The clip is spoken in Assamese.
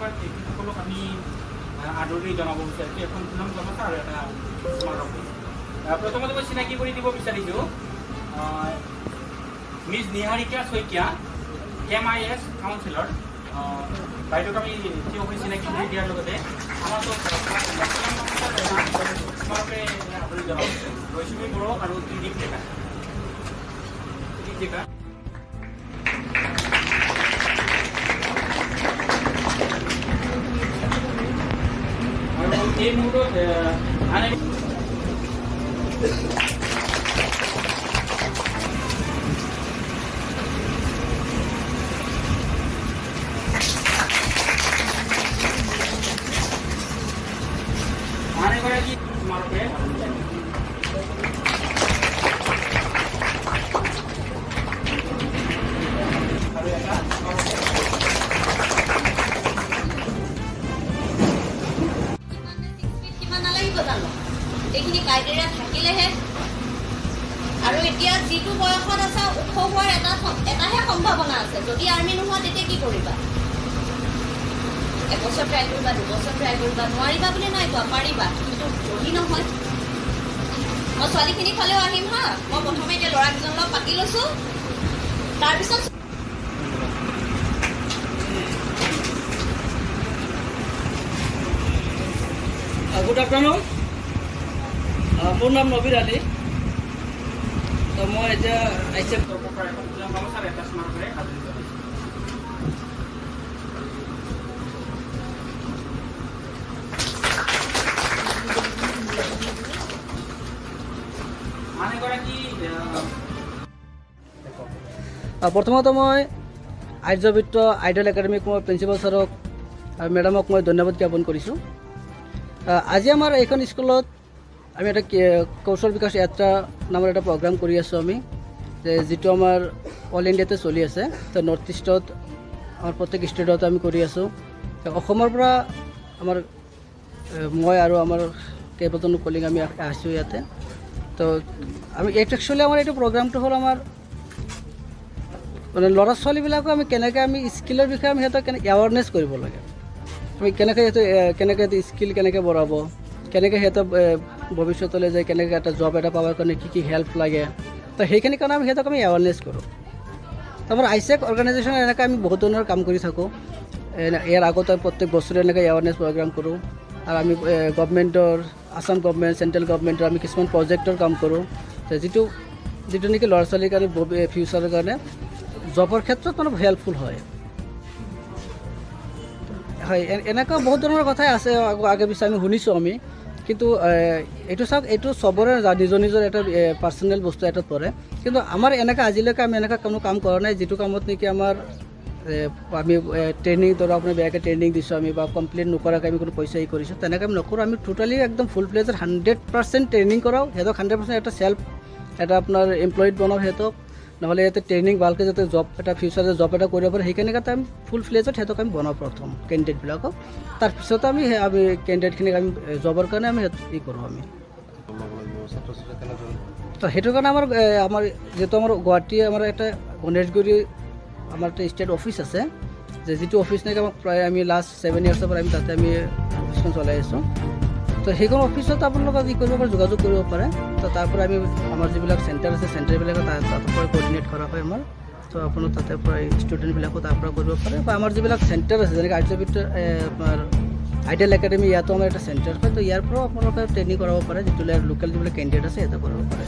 এবাৰ তেখেতসকলক আমি আদৰি জনাব বিচাৰিছোঁ এখন সুনাম গামোচা আৰু এটা স্মাৰক। প্ৰথমতে মই চিনাকি কৰি দিব বিচাৰিছোঁ মিছ নিহাৰিকা শইকীয়া MIS কাউন্সিলৰ বাইদেউক আমি থিয় হৈ চিনাকি কৰি দিয়াৰ লগতে আমাৰ স্মাৰকে আদৰি জনাব বিচাৰিছোঁ ৰশ্মি বড়ো আৰু ত্ৰিদীপ ডেকা। এই মুহূৰ্তত এগৰাকী স্মাৰকে এইখিনি ক্ৰাইটেৰিয়া থাকিলেহে আৰু এতিয়া যিটো বয়সত আছে ওখ হোৱাৰ এটাহে সম্ভাৱনা আছে। যদি আৰ্মি নোহোৱা তেতিয়া কি কৰিবা? 1 বছৰ ট্ৰাই কৰিবা, 2 বছৰ ট্ৰাই কৰিবা, নোৱাৰিবা বুলি নাই কোৱা, পাৰিবা, কিন্তু যদি নহয় মই ছোৱালীখিনিৰ ফালেও আহিম হা। মই প্ৰথমে এতিয়া ল'ৰাকেইজনৰ লগত পাতি লৈছোঁ, তাৰপিছত গুড আফটাৰনুন। মোৰ নাম নবীৰ আলী। তো মই এতিয়া আহিছে প্ৰথমতে মই আৰ্যবৃত্ত আইডল একাডেমিক মই প্ৰিন্সিপাল ছাৰক আৰু মেডামক মই ধন্যবাদ জ্ঞাপন কৰিছোঁ। আজি আমাৰ এইখন স্কুলত আমি এটা কৌশল বিকাশ যাত্ৰা নামৰ এটা প্ৰগ্ৰাম কৰি আছোঁ আমি, যিটো আমাৰ অল ইণ্ডিয়াতে চলি আছে। তো নৰ্থ ইষ্টত আমাৰ প্ৰত্যেক ষ্টেটত আমি কৰি আছোঁ। অসমৰ পৰা আমাৰ মই আৰু আমাৰ কেইবাজনো কলিগ আমি আহিছোঁ ইয়াতে। তো আমি একচুৱেলি আমাৰ এইটো প্ৰগ্ৰামটো হ'ল আমাৰ মানে ল'ৰা ছোৱালীবিলাকো আমি কেনেকৈ আমি স্কিলৰ বিষয়ে আমি সিহঁতক এৱাৰনেছ কৰিব লাগে। আমি কেনেকৈ সিহঁতে স্কিল কেনেকৈ বঢ়াব, কেনেকৈ সিহঁতৰ ভৱিষ্যতলৈ যায়, কেনেকৈ এটা জব এটা পাবৰ কাৰণে কি হেল্প লাগে। তো সেইখিনি কাৰণে আমি সিহঁতক আমি এৱাৰনেছ কৰোঁ। তো আমাৰ আইচেক অৰ্গেনাইজেশ্যন এনেকৈ আমি বহুত ধৰণৰ কাম কৰি থাকোঁ। ইয়াৰ আগতে প্ৰত্যেক বছৰে এনেকৈ এৱাৰনেছ প্ৰগ্ৰাম কৰোঁ। আৰু আমি গভমেণ্টৰ আসাম গভমেণ্ট চেণ্ট্ৰেল গভমেণ্টৰ আমি কিছুমান প্ৰজেক্টৰ কাম কৰোঁ, যিটো নেকি ল'ৰা ছোৱালীৰ কাৰণে ফিউচাৰৰ কাৰণে জবৰ ক্ষেত্ৰত মানে হেল্পফুল হয়। হয়, এনেকুৱা বহুত ধৰণৰ কথাই আছে আগে পিছে আমি শুনিছোঁ আমি, কিন্তু এইটো চাওক, এইটো চবৰে নিজৰ নিজৰ এটা পাৰ্চনেল বস্তু এটাত পৰে। কিন্তু আমাৰ এনেকৈ আজিলৈকে আমি এনেকুৱা কোনো কাম কৰা নাই যিটো কামত নেকি আমাৰ আমি ট্ৰেইনিং ধৰক আপোনাৰ বেয়াকৈ ট্ৰেইনিং দিছোঁ আমি বা কমপ্লেইন নকৰাকৈ আমি কোনো পইচা কৰিছোঁ, তেনেকৈ আমি নকৰোঁ। আমি টোটেলি একদম ফুল ফ্লেজৰ 100% ট্ৰেইনিং কৰাওঁ সিহঁতক, 100% এটা এটা আপোনাৰ এমপ্লয়িড বনাওঁ সিহঁতক, নহ'লে ইয়াতে ট্ৰেইনিং ভালকৈ যাতে জব এটা ফিউচাৰত জব এটা কৰিব পাৰে সেইকাৰণে আমি ফুল ফ্লেজত সিহঁতক আমি বনাওঁ প্ৰথম কেণ্ডিডেটবিলাকক। তাৰপিছত আমি কেণ্ডিডেটখিনিক আমি জবৰ কাৰণে আমি কৰোঁ আমি। তো সেইটো কাৰণে আমাৰ যিহেতু আমাৰ গুৱাহাটী আমাৰ এটা গণেশগুৰি আমাৰ এটা ষ্টেট অফিচ আছে, যিটো অফিচ নেকি আমাক প্ৰায় আমি লাষ্ট 7 ইয়াৰ্ছৰ পৰা আমি তাতে আমি অফিচখন চলাই আছোঁ। তো সেইখন অফিচত আপোনালোকক কৰিব পাৰে, যোগাযোগ কৰিব পাৰে। তো তাৰ পৰা আমি আমাৰ যিবিলাক চেণ্টাৰ আছে চেণ্টাৰবিলাকত তাৰ পৰা কোঅৰ্ডিনেট কৰা হয় আমাৰ। তো আপোনাৰ তাতে পৰা ষ্টুডেণ্টবিলাকো তাৰ পৰা কৰিব পাৰে, বা আমাৰ যিবিলাক চেণ্টাৰ আছে যেনেকৈ আৰ্যবৃত্ত আপোনাৰ আইডল একাডেমি, ইয়াতো আমাৰ এটা চেণ্টাৰ হয়। তো ইয়াৰ পৰাও আপোনালোকে ট্ৰেইনিং কৰাব পাৰে, যিটো লোকেল যিবিলাক কেণ্ডিডেট আছে সিহঁতে কৰিব পাৰে।